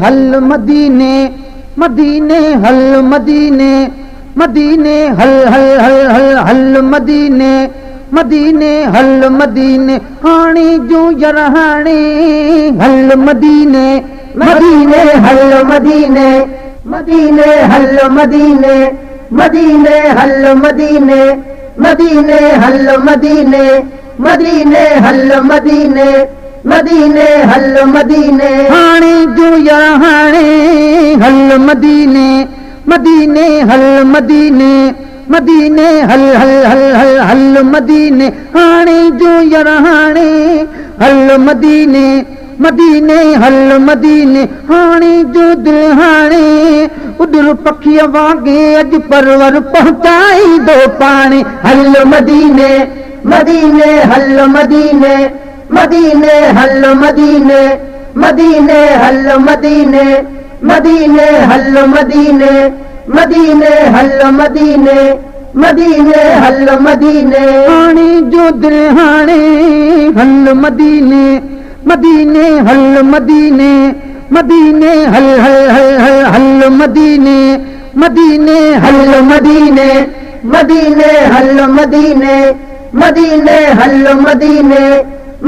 हल मदीने मदीने हल मदीने मदीने हल हल हल हल हल मदीने मदीने हल मदीने हाणी जो यरहाणी हल मदीने मदीने हल मदीने मदीने हल मदीने मदीने हल मदीने मदीने हल मदीने मदीने हल मदीने मदीने हल मदीने हाणी जो यरहाणी हल मदीने मदीने हल मदीने मदीने हल हल हल हल हल मदीने हाणे जो यरहाणे हल मदीने मदीने हल मदीने हाणे जो दिलहाणे उधर पखीअ वांगे अज परवर पहुंचाई दो पानी हल मदीने मदीने हल मदीने मदीने हल मदीने मदीने हल मदीने मदीने हल मदीने मदीने हल मदीने मदीने हल मदीने हाणे जो दिलहाणे हल मदीने मदीने हल मदीने मदीने हल हल हल हल हल मदीने मदीने हल मदीने मदीने हल मदीने मदीने हल मदीने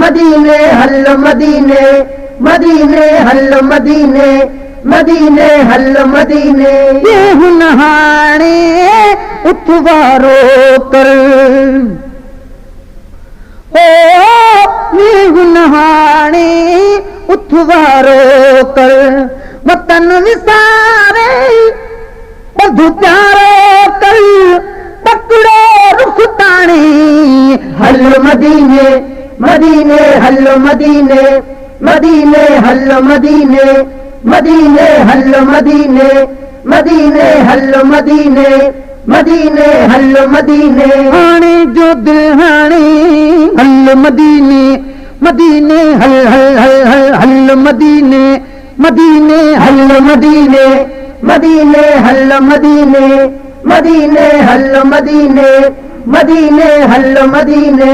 मदीने हल मदीने मदीने हल मदीने मदीने हल मदीने ये हुनहाणे उठवारो कर ओ ये हुनहाणे उठवारो कर वतन विसारे बधु प्यारो कर पकड़ो रुख ताणी हल मदीने मदीने हल मदीने मदीने हल मदीने मदीने हल मदीने मदीने हल मदीने मदीने हल मदीने हाणे जो दिलहाणे हल मदीने मदीने हल हल हल हल हल मदीने मदीने हल मदीने मदीने हल मदीने मदीने हल मदीने मदीने हल मदीने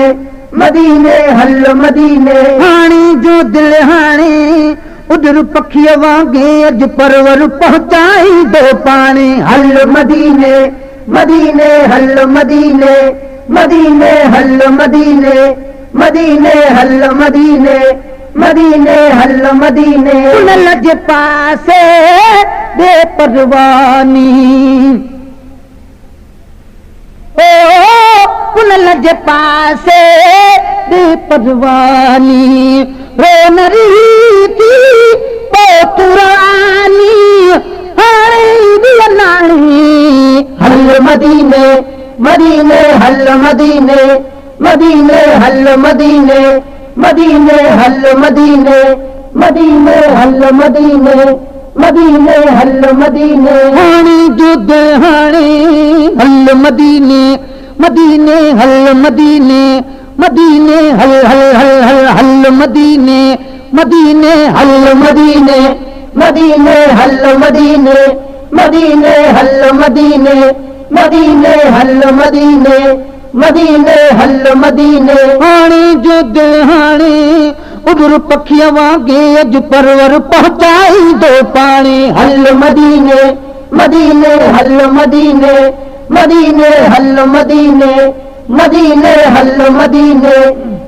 मदीने हल मदीने हाणे जो दिलहाणे उधर पखीअ वांगे अज परवर पहुंचाई दो पानी हल मदीने मदीने हल मदीने मदीने हल मदीने मदीने हल मदीने मदीने हल मदीने उन लज पासे दे परवानी ओ उन लज पासे दे परवानी रोन रही थी पोतरानी हाणे दिलनाणी हल मदीने मदीने हल मदीने मदीने हल मदीने मदीने हल मदीने मदीने हल मदीने मदीने हल मदीने हाणे जो दिलहाणे हल मदीने मदीने हल मदीने मदीने हल हल हल हल हल मदीने मदीने हल मदीने मदीने हल मदीने मदीने हल मदीने मदीने हल मदीने मदीने हल मदीने हाणे जो दिलहाणे उधर पखीअ वांगे अज परवर पहुंचाई दो पानी हल मदीने मदीने हल मदीने मदीने हल मदीने मदीने हल मदीने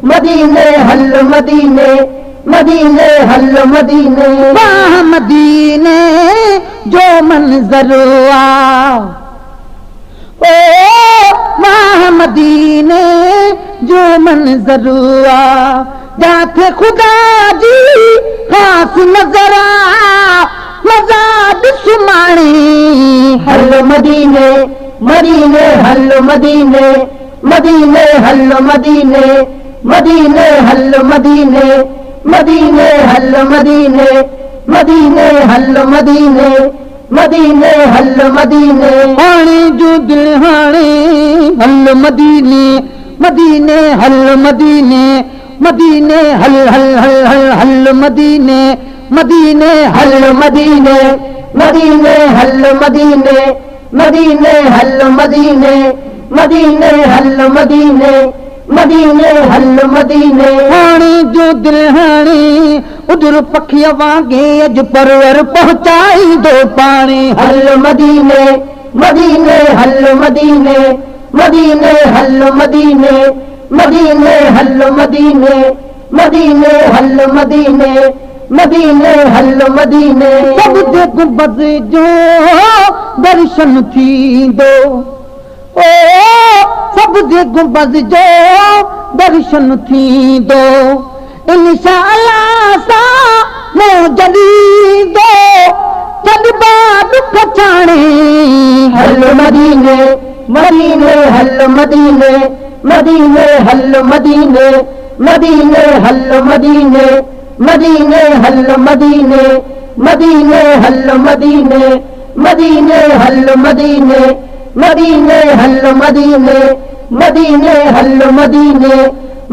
मदीने हल मदीने मदीने हल मदीने वाह मदीने जो मंजर आ ओ वाह मदीने जो मंजर आ जाते खुदा जी खास नजर आ मजाद सुमाणी हल मदीने मदीने हल मदीने मदीने हल मदीने मदीने हल मदीने मदीने हल मदीने मदीने हल मदीने मदीने हल मदीने हाणे जो दिलहाणे हल मदीने मदीने हल मदीने मदीने हल हल हल हल हल मदीने मदीने हल मदीने मदीने हल मदीने मदीने हल मदीने मदीने हल मदीने मदीने हल मदीने हाणे जो दिल हाणे उधर पखीअ वांगे अॼु परवर पहुचाई दो पाणे हल मदीने मदीने हल मदीने मदीने हल मदीने मदीने हल मदीने मदीने हल मदीने मदीने हल मदीने सब जे गुंबद जो दर्शन थींदो ओ सब जे गुंबद जो दर्शन थींदो इंशाअल्लाह सां मौजदीदो चलबा दुख चाणे हल मदीने मदीने हल मदीने मदीने हल मदीने मदीने हल मदीने मदीने हल मदीने मदीने हल मदीने मदीने हल मदीने मदीने हल मदीने मदीने हल मदीने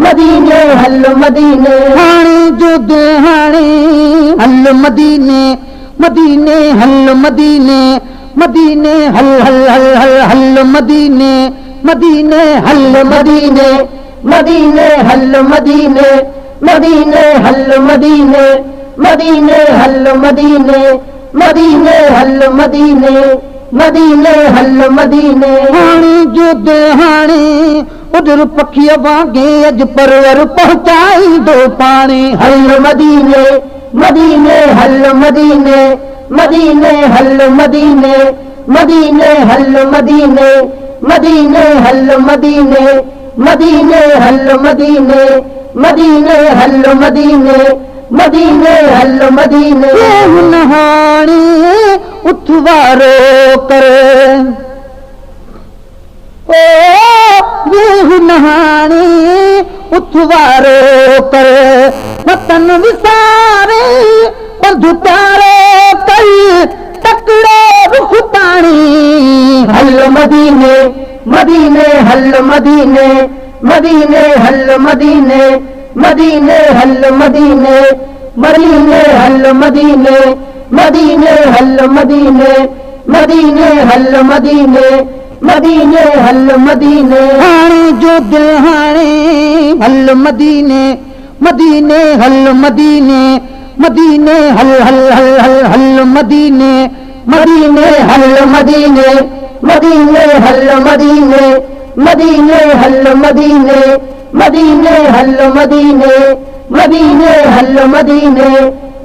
मदीने हल मदीने हाणे जो हाणे हल मदीने मदीने हल मदीने मदीने हल हल हल हल हल मदीने मदीने हल मदीने मदीने हल मदीने मदीने हल मदीने मदीने हल मदीने मदीने हल मदीने मदीने हल मदीने हाणे जो हाणे उधर पखीअ वांगे अॼु परवर पहुचाई दो पाणे हल मदीने मदीने हल मदीने मदीने हल मदीने मदीने हल मदीने मदीने हल मदीने मदीने हल मदीने मदीने हल मदीने मदीने हल मदीने हाणे उथवारो कर ओ हाणे उथवारो कर वतन विसारे बंधु प्यारो कर तकड़ो रुख ताणी हल मदीने मदीने हल मदीने मदीने हल मदीने मदीने हल मदीने मदीने हल मदीने मदीने हल मदीने मदीने हल मदीने मदीने हल मदीने हाणे जो दिल हाणे हल मदीने मदीने हल मदीने मदीने हल हल हल हल हल मदीने मदीने हल मदीने मदीने हल मदीने मदीने हल मदीने मदीने हल मदीने मदीने हल मदीने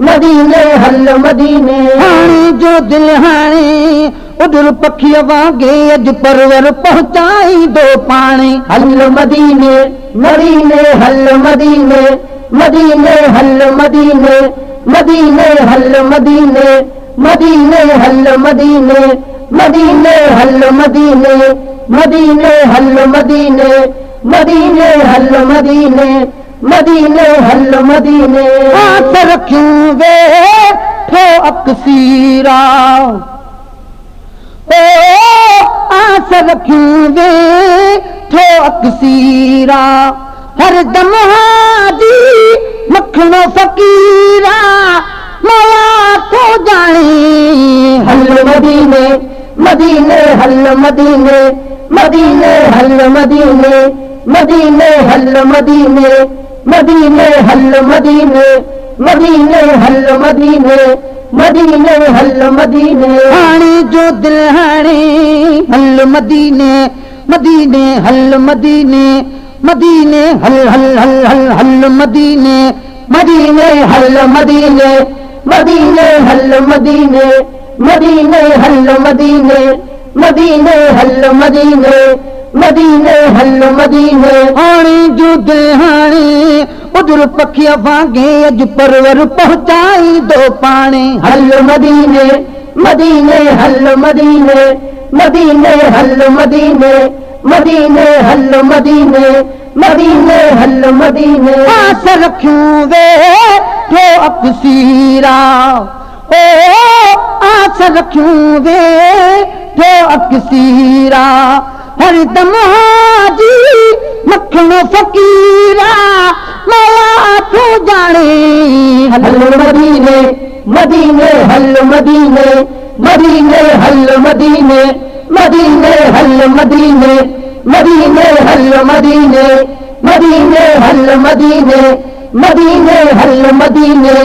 मदीने हल मदीने हाणे जो दिल हाणे उधर पखीअ वांगे अॼु परवर पहुचाई दो पाणे हल मदीने मदीने हल मदीने मदीने हल मदीने मदीने हल मदीने मदीने हल मदीने मदीने हल मदीने मदीने हल मदीने मदीने हल मदीने मदीने हल मदीने हाथ रखूं वे ठो अक्सीरा ओ आस रखूं वे ठो अक्सीरा हर दम हाजी मखणो फ़कीरा मौला को जाने हल मदीने मदीने हल मदीने मदीने हल मदीने मदीने हल मदीने मदीने हल मदीने मदीने हल मदीने मदीने हल मदीने हाणे जो दिल हाणे हल मदीने मदीने हल मदीने मदीने हल हल हल हल हल मदीने मदीने हल मदीने मदीने हल मदीने मदीने हल मदीने मदीने हल मदीने मदीने हल मदीने हाणे जो दिल हाणे उधर पखीअ वांगे अॼु परवर पहुचाई दो पाणे हल मदीने मदीने हल मदीने मदीने हल मदीने मदीने हल मदीने मदीने हल मदीने आस रखूं वे ठो अक्सीरा ओ आस रखूं वे ठो अक्सीरा हर दम हाजी मखणो फ़कीरा मौला को जाने हल मदीने मदीने हल मदीने मदीने हल मदीने मदीने हल मदीने मदीने हल मदीने मदीने हल मदीने मदीने हल मदीने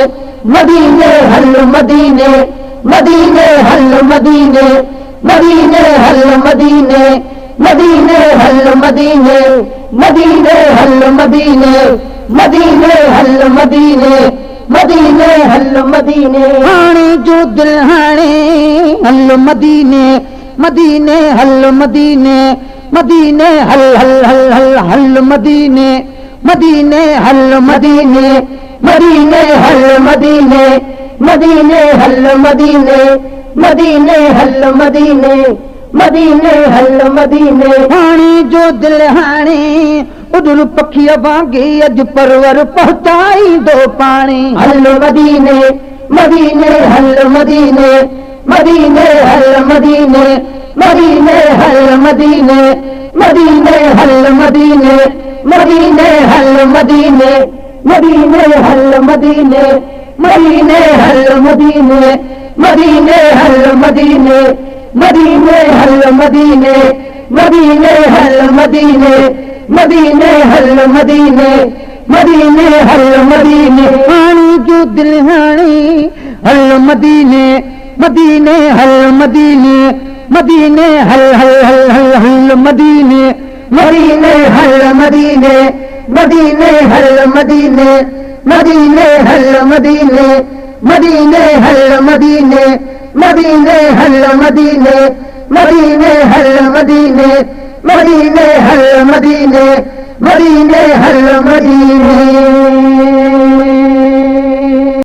मदीने हल मदीने मदीने हल मदीने मदीने हल मदीने मदीने हल मदीने मदीने हल मदीने मदीने हल मदीने मदीने हल मदीने हाणे जो दिल हाणे हल मदीने मदीने हल मदीने मदीने हल हल हल हल हल मदीने मदीने हल मदीने मदीने हल मदीने मदीने हल मदीने मदीने हल मदीने मदीने हल मदीने हाणे जो दिल हाणे उधर पखीअ वांगे अॼु परवर पहुचाईंदो पाणी हल मदीने मदीने हल मदीने मदीने हल मदीने मदीने हल मदीने मदीने हल मदीने मदीने हल मदीने मदीने हल मदीने मदीने हल मदीने मदीने हल मदीने मदीने हल मदीने मदीने हल मदीने मदीने हल मदीने मदीने हल मदीने हाणे जो दिल हाणे हल मदीने मदीने हल मदीने मदीने हल हल हल हल हल मदीने मदीने हल मदीने मदीने हल मदीने मदीने हल मदीने मदीने हल मदीने मदीने हल मदीने मदीने हल मदीने मदीने हल मदीने मदीने हल मदीने